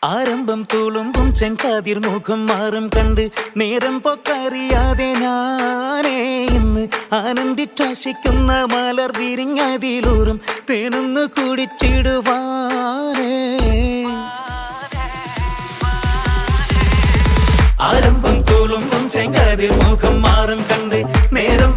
ആരംഭം തുളുമ്പും ചെങ്കാതിർ മുഖം മാറും കണ്ട് നേരം പൊക്കറിയാതെ ഞാനേ ഇന്ന് ആനന്ദിച്ചാശിക്കുന്ന മലർ വിരിഞ്ഞതിലൂറും തേനൊന്ന് കുടിച്ചിടുവാനേ. ആരംഭം തുളുമ്പും ചെങ്കാതിർ മുഖം മാറും കണ്ട് നേരം